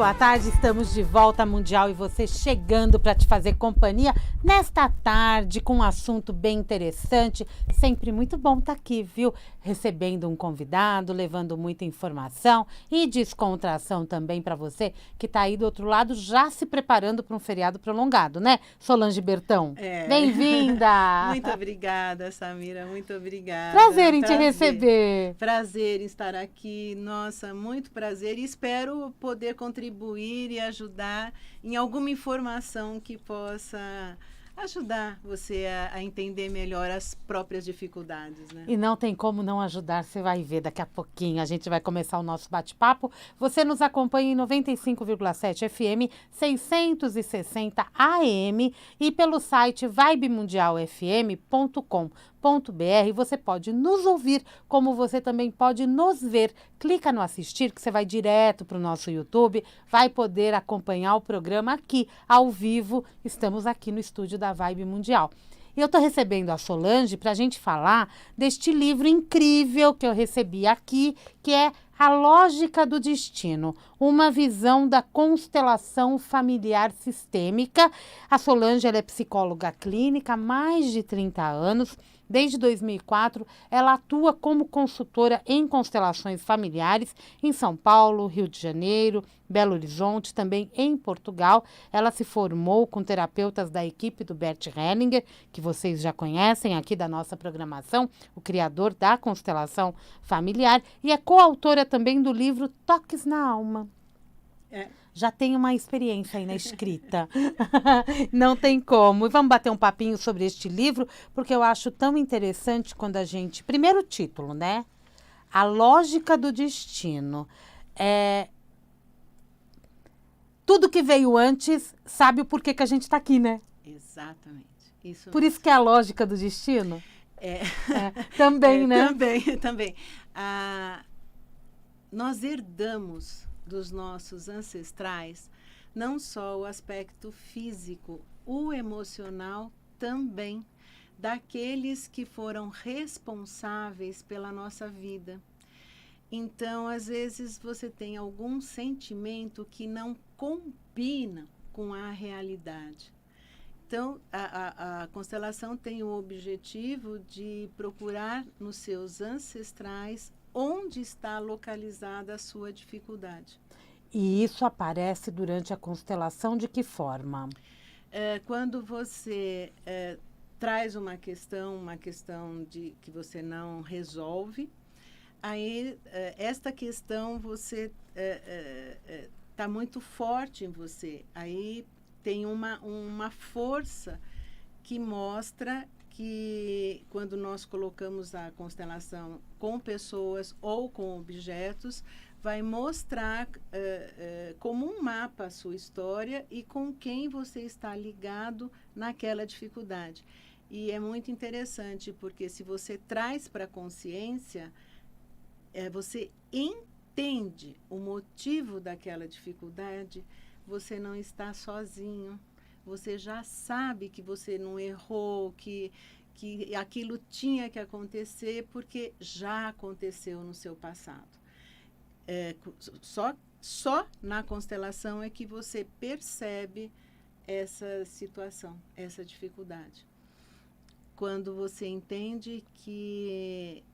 boa tarde, estamos de volta Mundial e você chegando para te fazer companhia nesta tarde com um assunto bem interessante. Sempre muito bom estar aqui, viu? Recebendo um convidado, levando muita informação e descontração também para você que está aí do outro lado já se preparando para um feriado prolongado, né? Solange Bertão, bem-vinda! Muito obrigada, Samira, muito obrigada. Prazer em te receber. Prazer em estar aqui, nossa, muito prazer e espero poder contribuir e ajudar em alguma informação que possa ajudar você a entender melhor as próprias dificuldades, né? E não tem como não ajudar, você vai ver daqui a pouquinho. A gente vai começar o nosso bate-papo. Você nos acompanha em 95,7 FM, 660 AM e pelo site vibemundialfm.com.br. Você pode nos ouvir, como você também pode nos ver. Clica no assistir, que você vai direto para o nosso YouTube, vai poder acompanhar o programa aqui, ao vivo. Estamos aqui no estúdio da Vibe Mundial. E eu estou recebendo a Solange para a gente falar deste livro incrível que eu recebi aqui, que é A Lógica do Destino, uma visão da constelação familiar sistêmica. A Solange ela é psicóloga clínica há mais de 30 anos. Desde 2004, ela atua como consultora em constelações familiares em São Paulo, Rio de Janeiro, Belo Horizonte, também em Portugal. Ela se formou com terapeutas da equipe do Bert Hellinger, que vocês já conhecem aqui da nossa programação, o criador da constelação familiar, e é coautora também do livro Toques na Alma. Já tem uma experiência aí na escrita. Não tem como. E vamos bater um papinho sobre este livro, porque eu acho tão interessante quando a gente... Primeiro título, né? A Lógica do Destino. Tudo que veio antes sabe o porquê que a gente está aqui, né? Exatamente. Isso Por isso que é a lógica do destino? Também, né? Também. Nós herdamos dos nossos ancestrais, não só o aspecto físico, o emocional também, daqueles que foram responsáveis pela nossa vida. Então, às vezes, você tem algum sentimento que não combina com a realidade. Então, a constelação tem o objetivo de procurar nos seus ancestrais onde está localizada a sua dificuldade. E isso aparece durante a constelação de que forma? Quando você traz uma questão que você não resolve, aí esta questão você está muito forte em você. Aí tem uma força que mostra que quando nós colocamos a constelação com pessoas ou com objetos, vai mostrar como um mapa a sua história e com quem você está ligado naquela dificuldade. E é muito interessante, porque se você traz para a consciência, você entende o motivo daquela dificuldade, você não está sozinho. Você já sabe que você não errou, que aquilo tinha que acontecer porque já aconteceu no seu passado. Só na constelação é que você percebe essa situação, essa dificuldade. Quando você entende e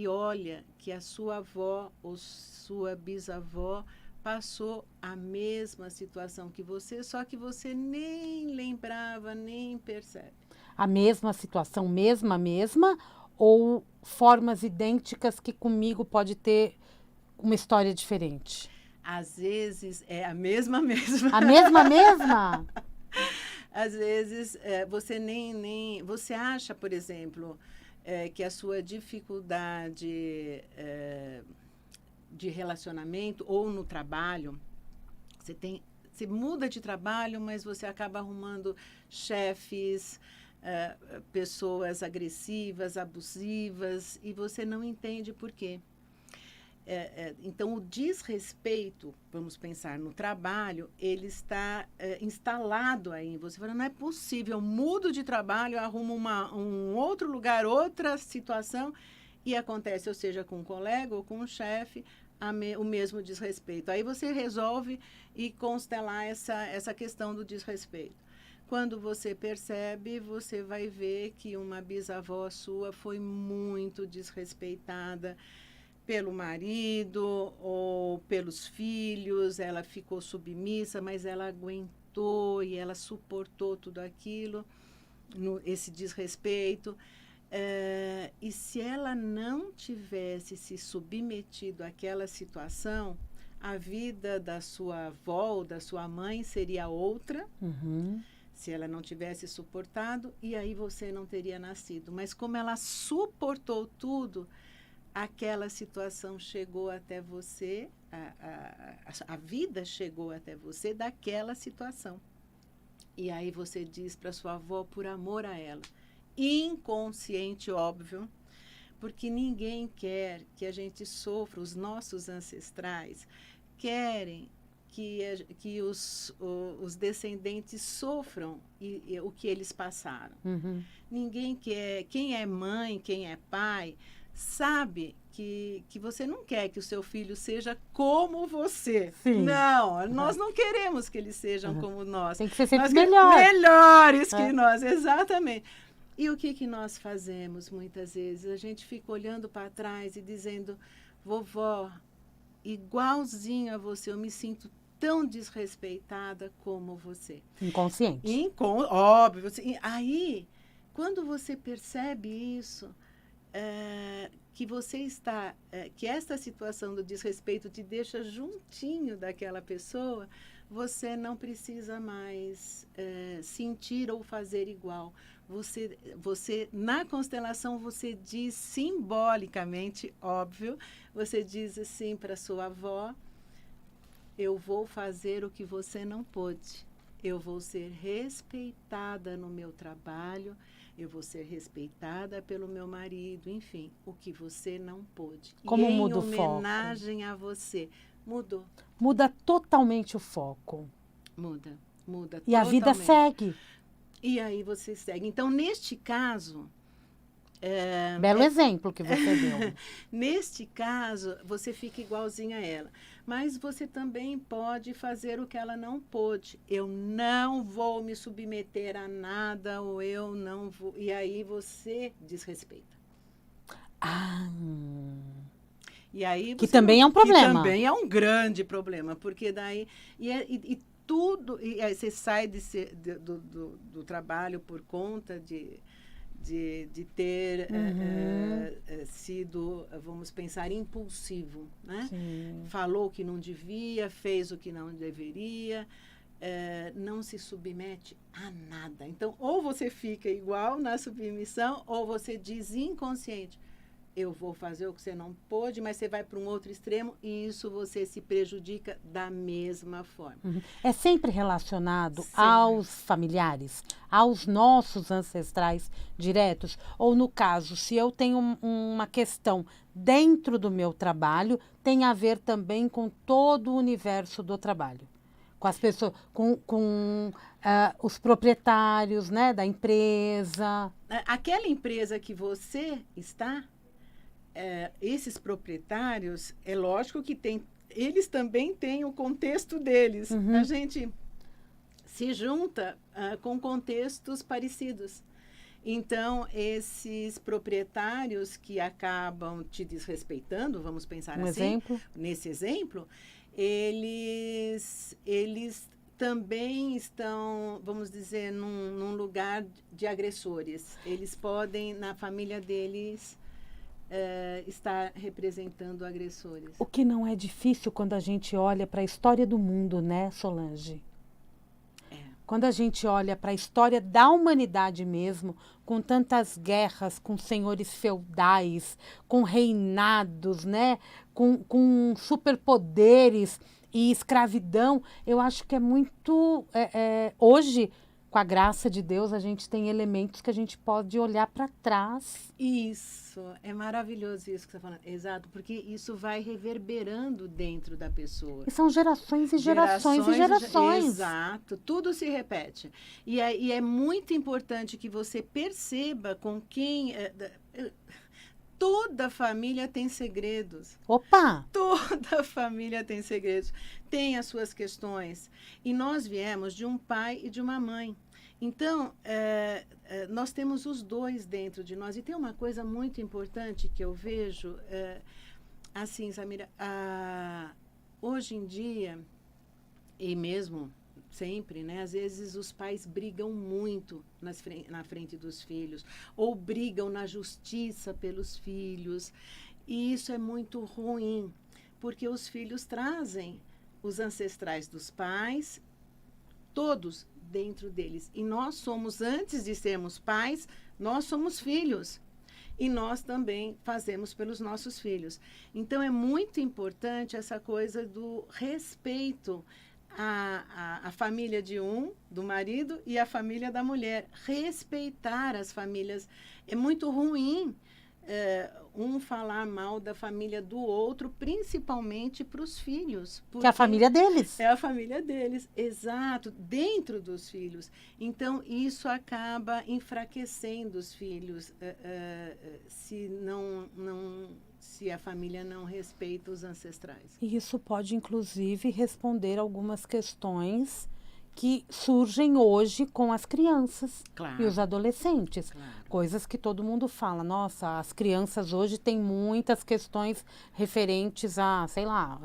olha que a sua avó ou sua bisavó passou a mesma situação que você, só que você nem lembrava, nem percebe. A mesma situação, mesma, ou formas idênticas que comigo pode ter uma história diferente? Às vezes é a mesma. A mesma? Às vezes você você acha, por exemplo, que a sua dificuldade de relacionamento ou no trabalho, você muda de trabalho, mas você acaba arrumando chefes, pessoas agressivas, abusivas, e você não entende por quê. Então, o desrespeito, vamos pensar no trabalho, ele está instalado aí em você. Fala, não é possível, eu mudo de trabalho, eu arrumo um outro lugar, outra situação, e acontece, ou seja, com um colega ou com um chefe, o mesmo desrespeito. Aí você resolve e constelar essa questão do desrespeito. Quando você percebe, você vai ver que uma bisavó sua foi muito desrespeitada pelo marido ou pelos filhos, ela ficou submissa, mas ela aguentou e ela suportou tudo aquilo, esse desrespeito. E se ela não tivesse se submetido àquela situação, a vida da sua avó ou da sua mãe seria outra, se ela não tivesse suportado, e aí você não teria nascido. Mas como ela suportou tudo, aquela situação chegou até você, a vida chegou até você daquela situação. E aí você diz para sua avó, por amor a ela, inconsciente, óbvio, porque ninguém quer que a gente sofra, os nossos ancestrais querem que os descendentes sofram o que eles passaram. Ninguém quer, quem é mãe, quem é pai, sabe que você não quer que o seu filho seja como você. Sim. Não, nós não queremos que eles sejam como nós. Tem que ser sempre melhores que nós, exatamente. E o que nós fazemos muitas vezes? A gente fica olhando para trás e dizendo, vovó, igualzinho a você, eu me sinto tão desrespeitada como você. Inconsciente. Óbvio. Aí, quando você percebe isso, que você está, que esta situação do desrespeito te deixa juntinho daquela pessoa, você não precisa mais sentir ou fazer igual. Você, na constelação, você diz simbolicamente, óbvio, você diz assim para sua avó, eu vou fazer o que você não pôde. Eu vou ser respeitada no meu trabalho, eu vou ser respeitada pelo meu marido, enfim, o que você não pôde. Como e muda o foco? Em homenagem a você. Mudou. Muda totalmente o foco. Muda e totalmente. A vida segue. E aí você segue. Então, neste caso... Belo exemplo que você deu. Neste caso, você fica igualzinha a ela. Mas você também pode fazer o que ela não pôde. Eu não vou me submeter a nada, ou eu não vou... E aí você desrespeita. E aí que também é um problema. Que também é um grande problema, porque daí... tudo... E aí você sai do trabalho por conta de ter sido, vamos pensar, impulsivo, né? Sim. Falou o que não devia, fez o que não deveria, não se submete a nada. Então, ou você fica igual na submissão, ou você diz inconsciente, eu vou fazer o que você não pôde, mas você vai para um outro extremo e isso você se prejudica da mesma forma. É sempre relacionado aos familiares, aos nossos ancestrais diretos? Ou, no caso, se eu tenho uma questão dentro do meu trabalho, tem a ver também com todo o universo do trabalho? Com as pessoas, com os proprietários, né, da empresa? Aquela empresa que você está... esses proprietários, é lógico que eles também têm o contexto deles. A gente se junta com contextos parecidos. Então, esses proprietários que acabam te desrespeitando, vamos pensar nesse exemplo, eles também estão, vamos dizer, num lugar de agressores. Eles podem, na família deles... estar representando agressores. O que não é difícil quando a gente olha para a história do mundo, né, Solange? Quando a gente olha para a história da humanidade mesmo, com tantas guerras, com senhores feudais, com reinados, né, com superpoderes e escravidão, eu acho que é muito... hoje... Com a graça de Deus, a gente tem elementos que a gente pode olhar para trás. Isso, é maravilhoso isso que você está falando. Exato, porque isso vai reverberando dentro da pessoa. E são gerações e gerações e gerações. Exato, tudo se repete. E é muito importante que você perceba com quem... Toda família tem segredos. Opa! Toda família tem segredos. Tem as suas questões. E nós viemos de um pai e de uma mãe. Então, nós temos os dois dentro de nós. E tem uma coisa muito importante que eu vejo, assim, Samira, hoje em dia, e mesmo sempre, né? Às vezes os pais brigam muito na frente dos filhos, ou brigam na justiça pelos filhos. E isso é muito ruim, porque os filhos trazem os ancestrais dos pais, todos dentro deles. E nós somos, antes de sermos pais, nós somos filhos. E nós também fazemos pelos nossos filhos. Então, é muito importante essa coisa do respeito à família do marido, e à família da mulher. Respeitar as famílias. É muito ruim um falar mal da família do outro, principalmente para os filhos. Que é a família deles. É a família deles, exato, dentro dos filhos. Então, isso acaba enfraquecendo os filhos, se a família não respeita os ancestrais. E isso pode, inclusive, responder algumas questões que surgem hoje com as crianças e os adolescentes. Claro. Coisas que todo mundo fala. Nossa, as crianças hoje têm muitas questões referentes a, sei lá,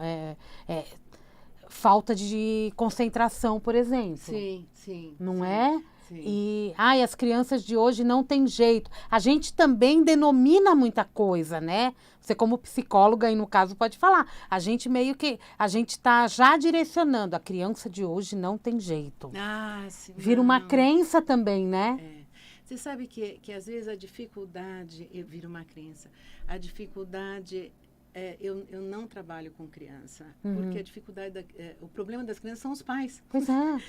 falta de concentração, por exemplo. Sim, sim. Não sim, é? Sim. E, as crianças de hoje não têm jeito. A gente também denomina muita coisa, né? Você como psicóloga, aí no caso, pode falar. A gente está já direcionando. A criança de hoje não tem jeito. Sim, vira uma crença também, né? Você sabe que às vezes a dificuldade, vira uma crença, a dificuldade... eu não trabalho com criança, porque a dificuldade, o problema das crianças são os pais. Pois é.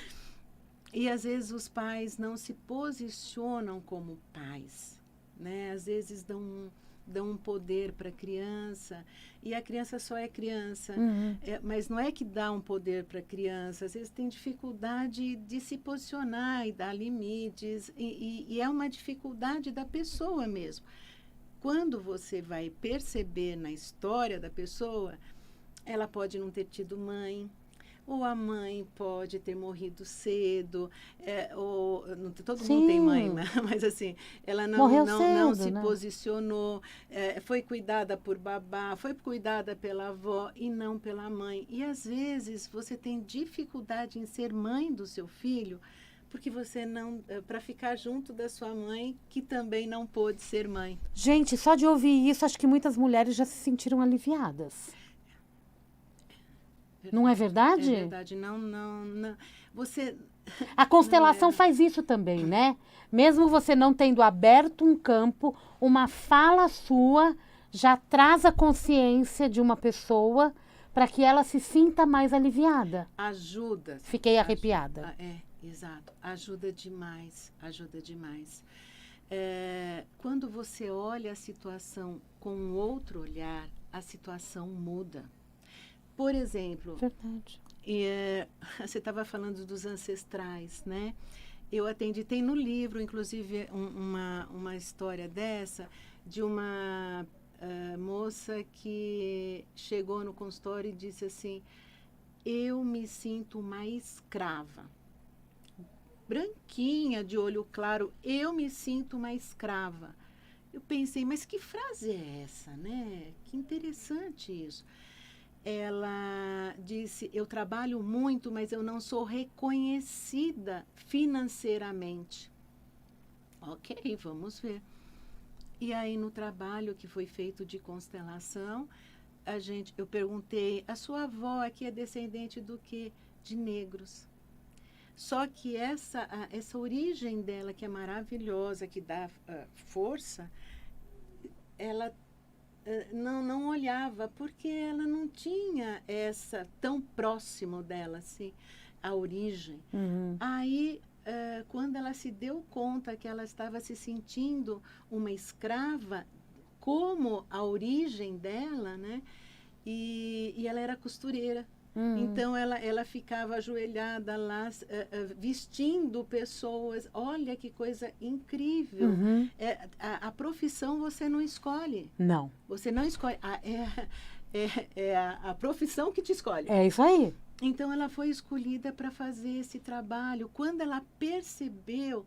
E às vezes os pais não se posicionam como pais, né? Às vezes dão um poder para a criança, e a criança só é criança. Mas não é que dá um poder para a criança, às vezes tem dificuldade de se posicionar e dar limites, e é uma dificuldade da pessoa mesmo. Quando você vai perceber na história da pessoa, ela pode não ter tido mãe, ou a mãe pode ter morrido cedo, todo mundo tem mãe, mas assim, ela não se posicionou, foi cuidada por babá, foi cuidada pela avó e não pela mãe. E às vezes você tem dificuldade em ser mãe do seu filho, porque você não, para ficar junto da sua mãe, que também não pôde ser mãe. Gente, só de ouvir isso, acho que muitas mulheres já se sentiram aliviadas. Não é verdade? É verdade, não. Você... A constelação faz isso também, né? Mesmo você não tendo aberto um campo, uma fala sua já traz a consciência de uma pessoa para que ela se sinta mais aliviada. Ajuda. Fiquei arrepiada. Exato. Ajuda demais, ajuda demais. Quando você olha a situação com outro olhar, a situação muda. Por exemplo, verdade. Você estava falando dos ancestrais, né? Eu atendi, tem no livro, inclusive, uma história dessa, de uma moça que chegou no consultório e disse assim: eu me sinto uma escrava. Branquinha, de olho claro, eu me sinto uma escrava. Eu pensei, mas que frase é essa, né? Que interessante isso. Ela disse, eu trabalho muito, mas eu não sou reconhecida financeiramente. Ok, vamos ver. E aí, no trabalho que foi feito de constelação, eu perguntei, a sua avó aqui é descendente do quê? De negros. Só que essa origem dela, que é maravilhosa, que dá força, ela não olhava, porque ela não tinha essa tão próximo dela, assim, a origem. Aí, quando ela se deu conta que ela estava se sentindo uma escrava, como a origem dela, né? E ela era costureira. Então, ela ficava ajoelhada lá, vestindo pessoas. Olha que coisa incrível. A profissão você não escolhe. Não. Você não escolhe. A profissão que te escolhe. É isso aí. Então, ela foi escolhida para fazer esse trabalho. Quando ela percebeu,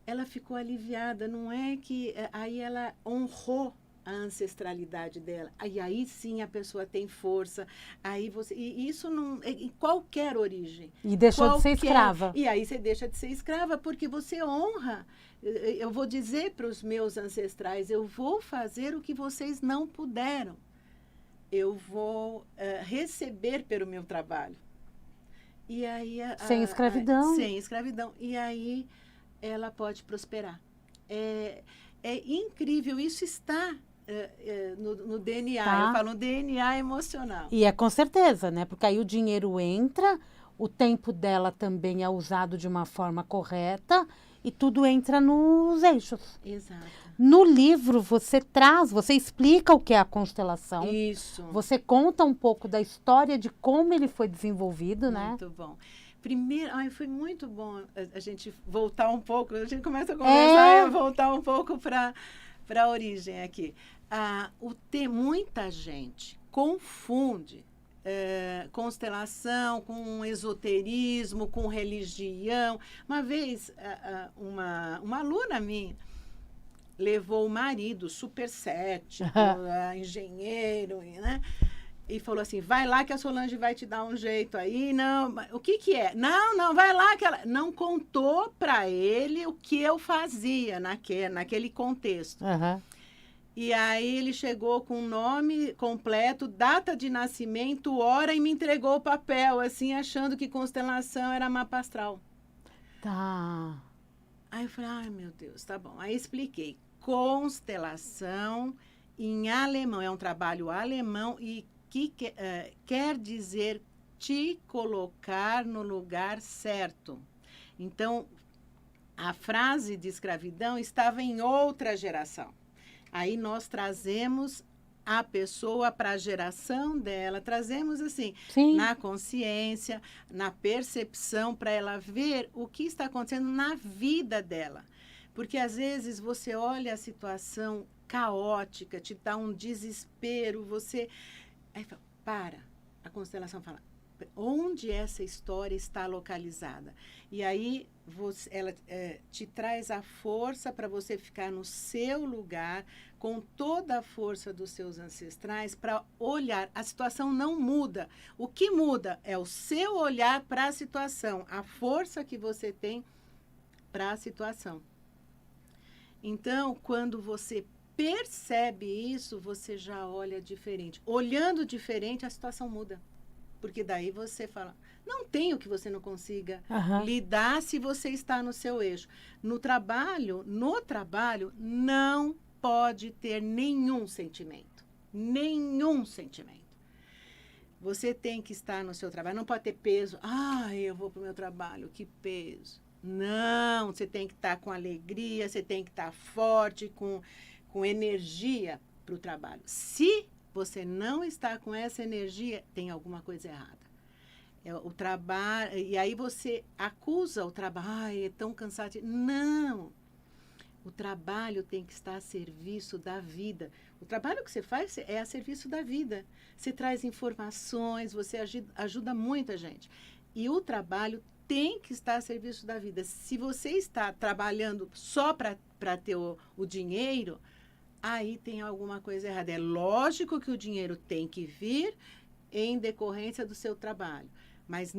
ela ficou aliviada. Não é que... Aí ela honrou a ancestralidade dela. Aí sim a pessoa tem força. Aí você... E isso não... Em qualquer origem. E deixou de ser escrava. E aí você deixa de ser escrava porque você honra. Eu vou dizer para os meus ancestrais, eu vou fazer o que vocês não puderam. Eu vou receber pelo meu trabalho. E aí... Sem escravidão. Sem escravidão. E aí ela pode prosperar. É incrível. Isso está no DNA. Tá. Eu falo no DNA emocional. E é com certeza, né? Porque aí o dinheiro entra, o tempo dela também é usado de uma forma correta e tudo entra nos eixos. Exato. No livro você explica o que é a constelação. Isso. Você conta um pouco da história de como ele foi desenvolvido, né? Muito bom. Primeiro, foi muito bom a gente voltar um pouco. A gente começa a conversar e voltar um pouco para a origem aqui. Muita gente confunde constelação com esoterismo, com religião. Uma vez, uma aluna minha levou o marido super cético, engenheiro, né? E falou assim, vai lá que a Solange vai te dar um jeito aí. Não, o que é? Não, vai lá que ela... Não contou para ele o que eu fazia naquele contexto. E aí ele chegou com o nome completo, data de nascimento, hora, e me entregou o papel, assim, achando que constelação era mapa astral. Tá. Aí eu falei, ai meu Deus, tá bom. Aí expliquei. Constelação em alemão, é um trabalho alemão e que quer dizer te colocar no lugar certo. Então, a frase de escravidão estava em outra geração. Aí nós trazemos a pessoa para a geração dela, trazemos assim, Sim. Na consciência, na percepção, para ela ver o que está acontecendo na vida dela. Porque às vezes você olha a situação caótica, te dá um desespero, você... Aí fala, a constelação fala, onde essa história está localizada? E aí ela te traz a força para você ficar no seu lugar, com toda a força dos seus ancestrais, para olhar. A situação não muda. O que muda é o seu olhar para a situação, a força que você tem para a situação. Então, quando você percebe isso, você já olha diferente. Olhando diferente, a situação muda. Porque daí você fala, não tem o que você não consiga lidar se você está no seu eixo. No trabalho, não pode ter nenhum sentimento. Nenhum sentimento. Você tem que estar no seu trabalho, não pode ter peso. Eu vou para o meu trabalho, que peso. Não, você tem que estar com alegria, você tem que estar forte, com energia para o trabalho. Se você não está com essa energia, tem alguma coisa errada. O trabalho, e aí você acusa o trabalho, é tão cansado. Não! O trabalho tem que estar a serviço da vida. O trabalho que você faz é a serviço da vida. Você traz informações, você ajuda muita gente. E o trabalho tem que estar a serviço da vida. Se você está trabalhando só para ter o dinheiro, aí tem alguma coisa errada. É lógico que o dinheiro tem que vir em decorrência do seu trabalho. Mas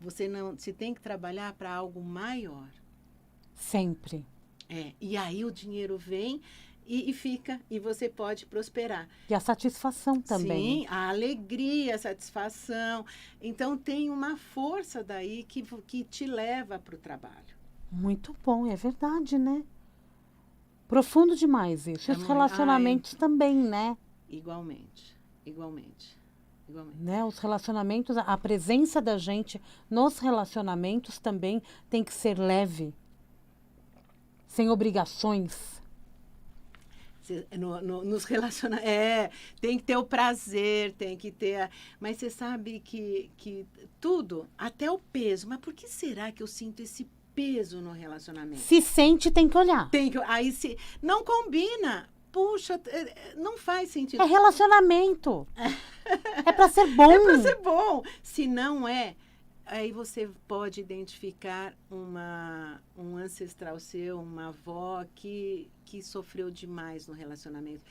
você tem que trabalhar para algo maior. Sempre. E aí o dinheiro vem e fica, e você pode prosperar. E a satisfação também. Sim, a alegria, a satisfação. Então, tem uma força daí que te leva para o trabalho. Muito bom, é verdade, né? Profundo demais isso. E os relacionamentos também, né? Igualmente. Né? Os relacionamentos, a presença da gente nos relacionamentos também tem que ser leve. Sem obrigações. Nos relacionamentos. Tem que ter o prazer, tem que ter. Mas você sabe que tudo, até o peso. Mas por que será que eu sinto esse peso no relacionamento? Se sente, tem que olhar. Aí se não combina. Puxa, não faz sentido. É relacionamento. É para ser bom. É para ser bom. Se não é, aí você pode identificar um ancestral seu, uma avó que sofreu demais no relacionamento.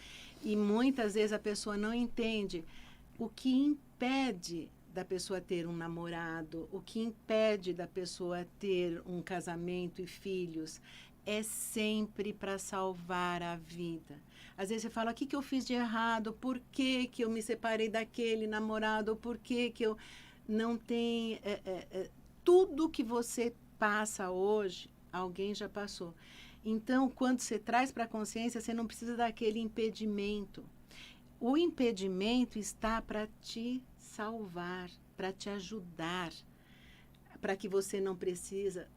E muitas vezes a pessoa não entende o que impede da pessoa ter um namorado, o que impede da pessoa ter um casamento e filhos. É sempre para salvar a vida. Às vezes você fala, o que eu fiz de errado? Por que eu me separei daquele namorado? Por que eu... Não tem... tudo que você passa hoje, alguém já passou. Então, quando você traz para a consciência, você não precisa daquele impedimento. O impedimento está para te salvar, para te ajudar, para que você não precise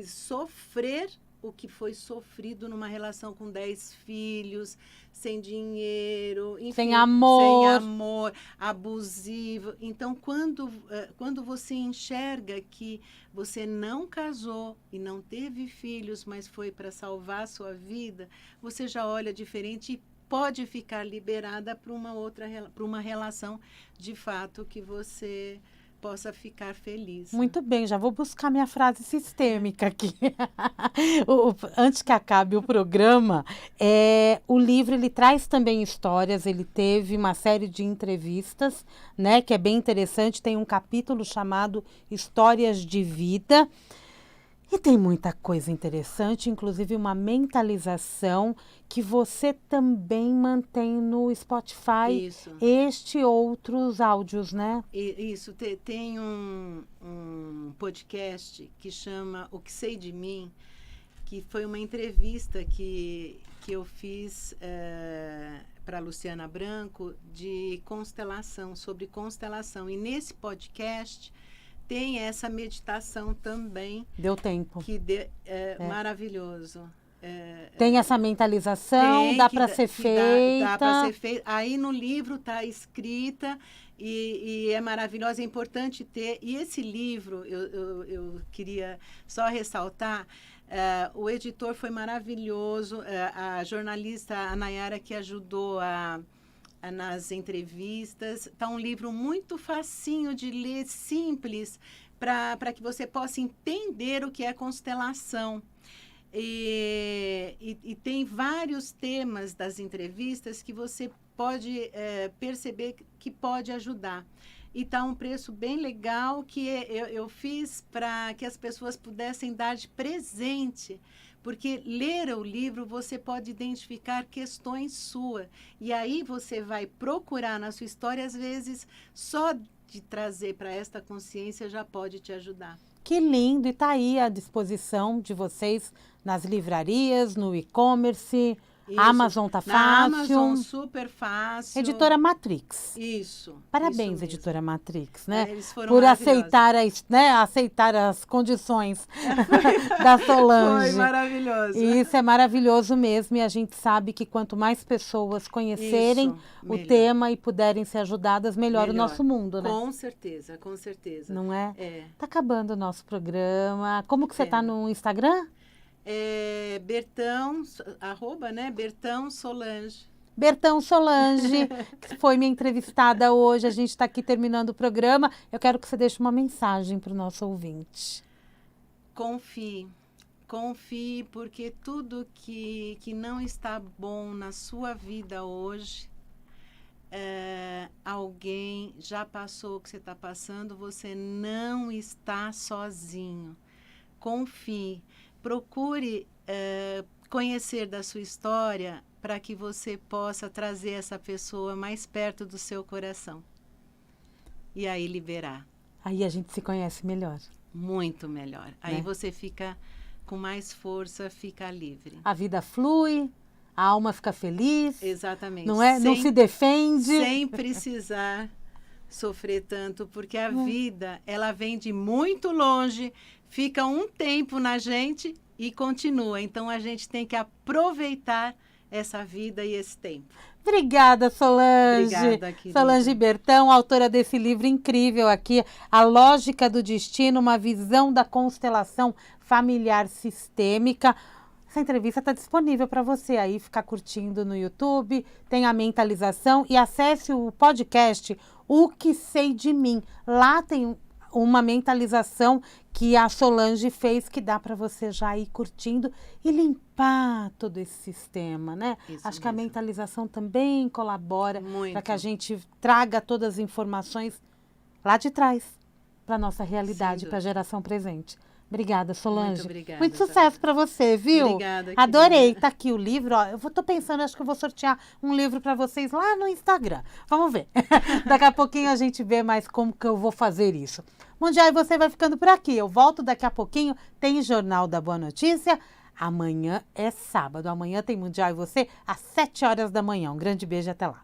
sofrer o que foi sofrido numa relação com 10 filhos, sem dinheiro, enfim, sem amor, abusivo. Então, quando você enxerga que você não casou e não teve filhos, mas foi para salvar a sua vida, você já olha diferente e pode ficar liberada para uma relação de fato que você possa ficar feliz. Muito bem, já vou buscar minha frase sistêmica aqui. Antes que acabe o programa, o livro ele traz também histórias, ele teve uma série de entrevistas, né, que é bem interessante, tem um capítulo chamado Histórias de Vida. E tem muita coisa interessante, inclusive uma mentalização que você também mantém no Spotify. Isso. Outros áudios, né? Isso. Tem um podcast que chama O Que Sei de Mim, que foi uma entrevista que eu fiz para Luciana Branco de constelação, sobre constelação. E nesse podcast tem essa meditação também. Deu tempo. Que maravilhoso. Tem essa mentalização, dá para ser feita. Dá para ser feita. Aí no livro está escrita e é maravilhosa, é importante ter. E esse livro, eu queria só ressaltar, o editor foi maravilhoso, a jornalista a Nayara que ajudou nas entrevistas. Está um livro muito facinho de ler, simples, para que você possa entender o que é constelação. E tem vários temas das entrevistas que você pode perceber que pode ajudar. E está um preço bem legal que eu fiz para que as pessoas pudessem dar de presente. Porque ler o livro, você pode identificar questões suas. E aí você vai procurar na sua história, às vezes, só de trazer para esta consciência já pode te ajudar. Que lindo! E está aí à disposição de vocês nas livrarias, no e-commerce. Isso. Amazon tá fácil. Na Amazon, super fácil. Editora Matrix. Isso. Parabéns, isso Editora Matrix, né? Eles foram por aceitar as condições da Solange. Foi maravilhoso. E isso é maravilhoso mesmo. E a gente sabe que quanto mais pessoas conhecerem o tema e puderem ser ajudadas, melhor o nosso mundo, né? Com certeza, com certeza. Não é? Tá acabando o nosso programa. Como que você tá no Instagram? Bertão, @ Bertão Solange. Bertão Solange, que foi minha entrevistada hoje. A gente está aqui terminando o programa. Eu quero que você deixe uma mensagem para o nosso ouvinte. Confie, porque tudo que não está bom na sua vida hoje, alguém já passou o que você está passando, você não está sozinho. Confie. Procure conhecer da sua história para que você possa trazer essa pessoa mais perto do seu coração. E aí liberar. Aí a gente se conhece melhor. Muito melhor. Aí você fica com mais força, fica livre. A vida flui, a alma fica feliz. Exatamente. Não é? Não se defende. Sem precisar sofrer tanto, porque a vida, ela vem de muito longe, fica um tempo na gente e continua. Então, a gente tem que aproveitar essa vida e esse tempo. Obrigada, Solange. Obrigada, querida. Solange Bertão, autora desse livro incrível aqui, A Lógica do Destino, uma visão da constelação familiar sistêmica. Essa entrevista está disponível para você aí ficar curtindo no YouTube, tem a mentalização e acesse o podcast O Que Sei de Mim. Lá tem uma mentalização que a Solange fez que dá para você já ir curtindo e limpar todo esse sistema, né? Isso Acho que a mesmo. mentalização também colabora Muito. para que a gente traga todas as informações lá de trás para nossa realidade, Sem para a geração presente. Obrigada, Solange. Muito obrigada, Muito sucesso para você, viu? Obrigada, querida. Adorei. Tá aqui o livro. Ó, tô pensando, acho que eu vou sortear um livro para vocês lá no Instagram. Vamos ver. Daqui a pouquinho a gente vê mais como que eu vou fazer isso. Mundial, e você vai ficando por aqui. Eu volto daqui a pouquinho. Tem Jornal da Boa Notícia. Amanhã é sábado. Amanhã tem Mundial e você às 7 horas da manhã. Um grande beijo e até lá.